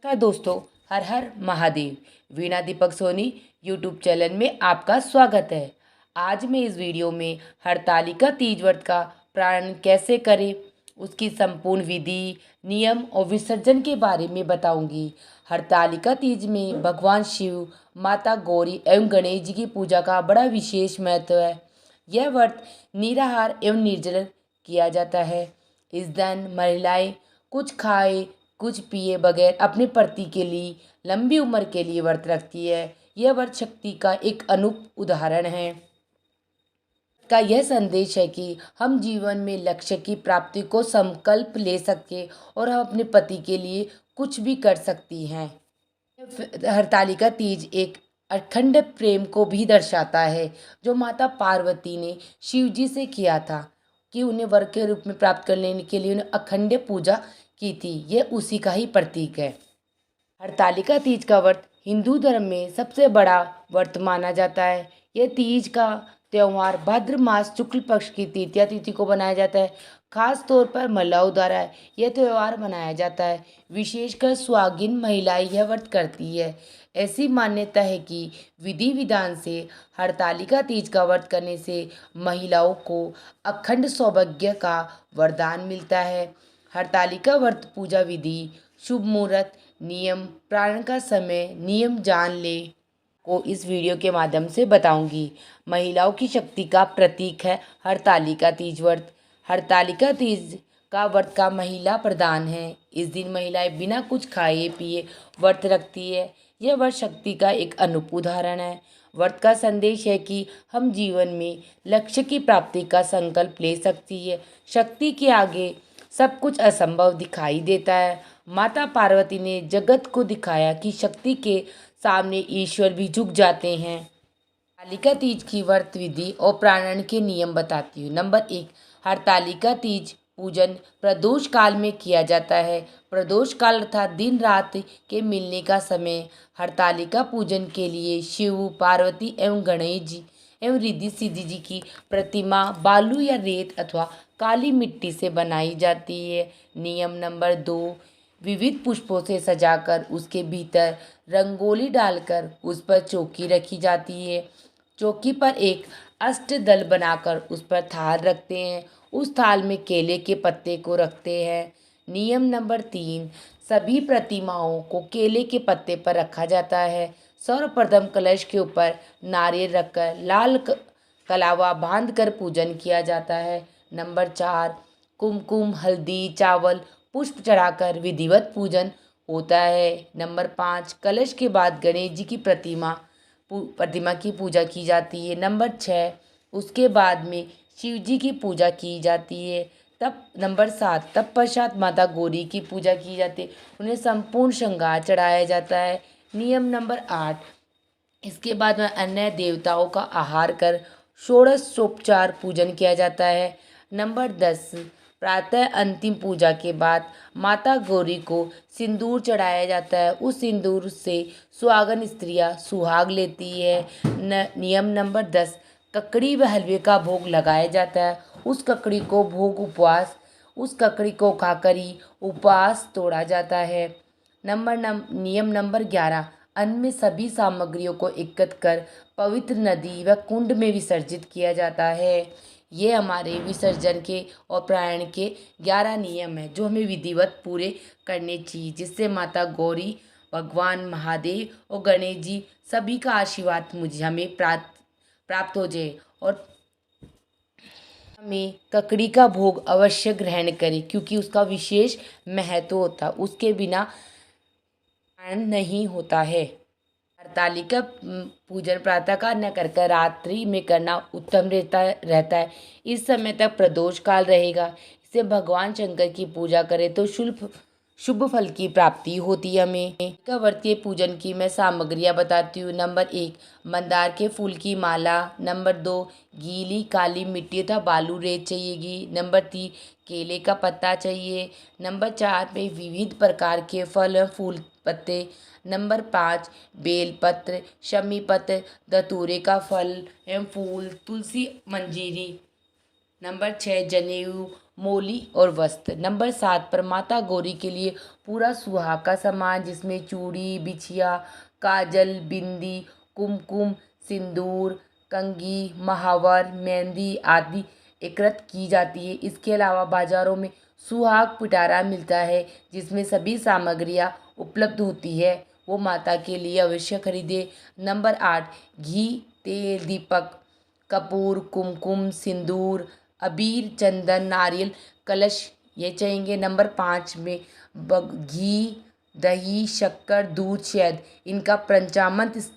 नमस्कार दोस्तों। हर हर महादेव। वीणा Deepak Soni YouTube channel में आपका स्वागत है। आज मैं इस वीडियो में हरतालिका तीज व्रत का पारण कैसे करें, उसकी संपूर्ण विधि, नियम और विसर्जन के बारे में बताऊंगी। हरतालिका तीज में भगवान शिव, माता गौरी एवं गणेश जी की पूजा का बड़ा विशेष महत्व है। यह व्रत निराहार एवं निर्जल किया जाता है। इस दिन महिलाएं कुछ खाए कुछ पिए बगैर अपने पति के लिए लंबी उम्र के लिए व्रत रखती है। यह व्रत शक्ति का एक अनूप उदाहरण है। का यह संदेश है कि हम जीवन में लक्ष्य की प्राप्ति को संकल्प ले सके और हम अपने पति के लिए कुछ भी कर सकती हैं। हरतालिका तीज एक अखंड प्रेम को भी दर्शाता है जो माता पार्वती ने शिव जी से किया था कि उन्हें वर के रूप में प्राप्त करने के लिए उन्हें अखंड पूजा की थी। यह उसी का ही प्रतीक है। हरतालिका तीज का व्रत हिंदू धर्म में सबसे बड़ा व्रत माना जाता है। यह तीज का त्यौहार भाद्र मास शुक्ल पक्ष की तृतीया तिथि को बनाया जाता है। खास तौर पर महिलाओं द्वारा यह त्यौहार मनाया जाता है। विशेषकर सुहागिन महिलाएं यह व्रत करती है। ऐसी मान्यता है कि विधि विधान से हरतालिका तीज का व्रत करने से महिलाओं को अखंड सौभाग्य का वरदान मिलता है। हरतालिका व्रत पूजा विधि, शुभ मुहूर्त, नियम, प्रारण का समय, नियम जान ले को इस वीडियो के माध्यम से बताऊंगी। महिलाओं की शक्ति का प्रतीक है हरतालिका तीज व्रत। हरतालिका तीज का व्रत का महिला प्रदान है। इस दिन महिलाएं बिना कुछ खाए पिए व्रत रखती है। यह व्रत शक्ति का एक अनूप उदाहरण है। व्रत का संदेश है कि हम जीवन में लक्ष्य की प्राप्ति का संकल्प ले सकती है। शक्ति के आगे सब कुछ असंभव दिखाई देता है। माता पार्वती ने जगत को दिखाया कि शक्ति के सामने ईश्वर भी झुक जाते हैं। हरतालिका तीज की व्रत विधि और प्रारण के नियम बताती हूँ। नंबर 1, हरतालिका तीज पूजन प्रदोष काल में किया जाता है। प्रदोष काल अर्थात दिन रात के मिलने का समय। हरतालिका पूजन के लिए शिव, पार्वती एवं गणेश जी एवं रिद्धि सिद्धि जी की प्रतिमा बालू या रेत अथवा काली मिट्टी से बनाई जाती है। नियम नंबर 2, विविध पुष्पों से सजाकर उसके भीतर रंगोली डालकर उस पर चौकी रखी जाती है। चौकी पर एक अष्टदल बनाकर उस पर थाल रखते हैं। उस थाल में केले के पत्ते को रखते हैं। नियम नंबर 3, सभी प्रतिमाओं को केले के पत्ते पर रखा जाता है। सर्वप्रथम कलश के ऊपर नारियल रखकर लाल कलावा बांधकर पूजन किया जाता है। नंबर 4, कुमकुम, हल्दी, चावल, पुष्प चढ़ाकर विधिवत पूजन होता है। नंबर 5, कलश के बाद गणेश जी की प्रतिमा की पूजा की जाती है। नंबर 6, उसके बाद में शिव जी की पूजा की जाती है। तब नंबर 7, तत्पश्चात माता गौरी की पूजा की जाती है। उन्हें संपूर्ण श्रृंगार चढ़ाया जाता है। नियम नंबर 8, इसके बाद में अन्य देवताओं का आहार कर षोडशोपचार पूजन किया जाता है। नंबर 10, प्रातः अंतिम पूजा के बाद माता गौरी को सिंदूर चढ़ाया जाता है। उस सिंदूर से सुहागन स्त्रियां सुहाग लेती है। नियम नंबर 10, ककड़ी व हलवे का भोग लगाया जाता है। उस ककड़ी को खाकर ही उपवास तोड़ा जाता है। नियम नंबर 11, अन्न में सभी सामग्रियों को एकत्र कर पवित्र नदी व कुंड में विसर्जित किया जाता है। ये हमारे विसर्जन के और प्राण के 11 नियम हैं जो हमें विधिवत पूरे करने चाहिए, जिससे माता गौरी, भगवान महादेव और गणेश जी सभी का आशीर्वाद हमें प्राप्त हो जाए। और हमें ककड़ी का भोग अवश्य ग्रहण करें क्योंकि उसका विशेष महत्व होता है। उसके बिना पारण नहीं होता है। हरतालिका पूजन प्रातः काल न कर रात्रि में करना उत्तम रहता है। इस समय तक प्रदोष काल रहेगा। इससे भगवान शंकर की पूजा करें तो शुभ फल की प्राप्ति होती है। हमें का व्रत के पूजन की मैं सामग्रियाँ बताती हूँ। नंबर 1, मंदार के फूल की माला। नंबर 2, गीली काली मिट्टी तथा बालू रेत चाहिएगी। नंबर 3, केले का पत्ता चाहिए। नंबर 4 में विविध प्रकार के फल एवं फूल पत्ते। नंबर 5, बेलपत्र, शमी पत्र, धतूरे का फल एवं फूल, तुलसी मंजीरी। नंबर 6, जनेऊ मोली और वस्त्र। नंबर 7 पर माता गौरी के लिए पूरा सुहाग का सामान, जिसमें चूड़ी, बिछिया, काजल, बिंदी, कुमकुम, सिंदूर, कंघी, महावर, मेहंदी आदि एकत्र की जाती है। इसके अलावा बाजारों में सुहाग पिटारा मिलता है, जिसमें सभी सामग्रियां उपलब्ध होती है, वो माता के लिए अवश्य खरीदे। नंबर 8 घी, तेल, दीपक, कपूर, कुमकुम, सिंदूर, अबीर, चंदन, नारियल, कलश ये चाहिए। नंबर 5 में घी, दही, शक्कर, दूध, शहद इनका पंचामृत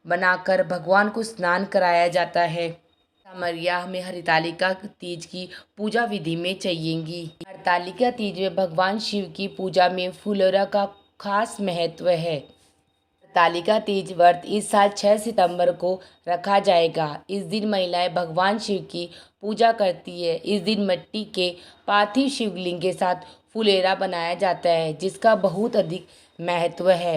बनाकर भगवान को स्नान कराया जाता है। सामग्रियाँ हमें हरितालिका तीज की पूजा विधि में चाहिएंगी। हरितालिका तीज में भगवान शिव की पूजा में फुलोरा का खास महत्व है। हरितालिका तीज व्रत इस साल 6 सितंबर को रखा जाएगा। इस दिन महिलाएं भगवान शिव की पूजा करती है। इस दिन मिट्टी के पार्थिव शिवलिंग के साथ फुलेरा बनाया जाता है, जिसका बहुत अधिक महत्व है।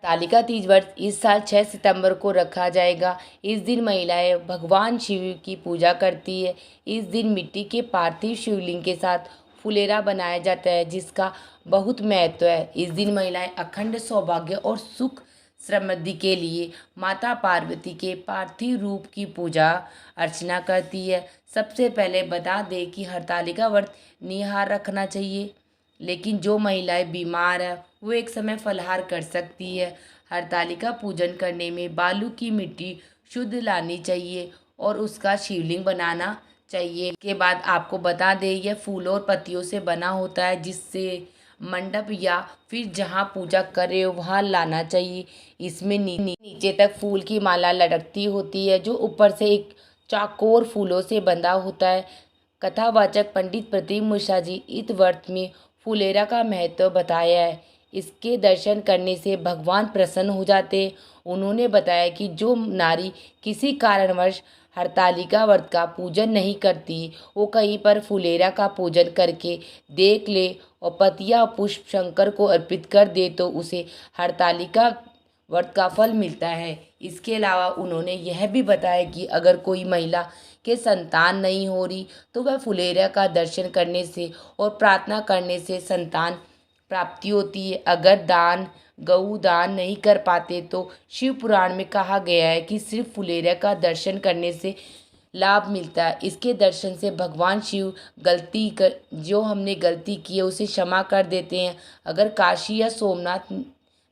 हरितालिका तीज व्रत इस साल 6 सितंबर को रखा जाएगा। इस दिन महिलाएं भगवान शिव की पूजा करती है। इस दिन मिट्टी के पार्थिव शिवलिंग के साथ फुलेरा बनाया जाता है, जिसका बहुत महत्व है। इस दिन महिलाएं अखंड सौभाग्य और सुख समृद्धि के लिए माता पार्वती के पार्थिव रूप की पूजा अर्चना करती है। सबसे पहले बता दें कि हरितालिका व्रत निहार रखना चाहिए, लेकिन जो महिलाएं बीमार है वो एक समय फलाहार कर सकती है। हरतालिका पूजन करने में बालू की मिट्टी शुद्ध लानी चाहिए और उसका शिवलिंग बनाना चाहिए। के बाद आपको बता दें, यह फूलों और पत्तियों से बना होता है, जिससे मंडप या फिर जहाँ पूजा करे वहाँ लाना चाहिए। इसमें नीचे तक फूल की माला लटकती होती है, जो ऊपर से एक चाकोर फूलों से बंधा होता है। कथावाचक पंडित प्रदीप मिश्रा जी इस व्रत में फुलेरा का महत्व बताया है। इसके दर्शन करने से भगवान प्रसन्न हो जाते। उन्होंने बताया कि जो नारी किसी कारणवश हरतालिका व्रत का पूजन नहीं करती, वो कहीं पर फुलेरा का पूजन करके देख ले और पतिया पुष्प शंकर को अर्पित कर दे तो उसे हरतालिका व्रत का फल मिलता है। इसके अलावा उन्होंने यह भी बताया कि अगर कोई महिला के संतान नहीं हो रही तो वह फुलेरा का दर्शन करने से और प्रार्थना करने से संतान प्राप्ति होती है। अगर गऊ दान नहीं कर पाते तो शिव पुराण में कहा गया है कि सिर्फ फुलेरा का दर्शन करने से लाभ मिलता है। इसके दर्शन से भगवान शिव जो हमने गलती की है उसे क्षमा कर देते हैं। अगर काशी या सोमनाथ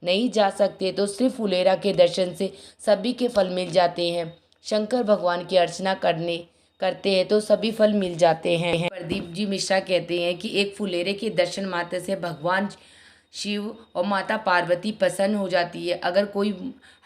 नहीं जा सकते तो सिर्फ फुलेरा के दर्शन से सभी के फल मिल जाते हैं। शंकर भगवान की अर्चना करते हैं तो सभी फल मिल जाते हैं। प्रदीप जी मिश्रा कहते हैं कि एक फुलेरे के दर्शन मात्र से भगवान शिव और माता पार्वती प्रसन्न हो जाती है। अगर कोई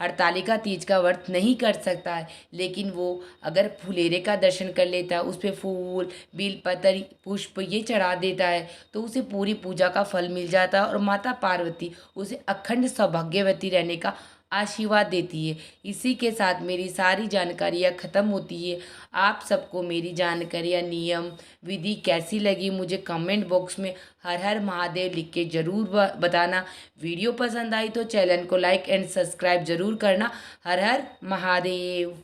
हरतालिका तीज का व्रत नहीं कर सकता है, लेकिन वो अगर फुलेरे का दर्शन कर लेता है, उस पर फूल, बेलपत्र, पुष्प ये चढ़ा देता है तो उसे पूरी पूजा का फल मिल जाता है और माता पार्वती उसे अखंड सौभाग्यवती रहने का आशीर्वाद देती है। इसी के साथ मेरी सारी जानकारियाँ ख़त्म होती है। आप सबको मेरी जानकारियाँ, नियम, विधि कैसी लगी मुझे कमेंट बॉक्स में हर हर महादेव लिख के ज़रूर बताना। वीडियो पसंद आई तो चैनल को लाइक एंड सब्सक्राइब ज़रूर करना। हर हर महादेव।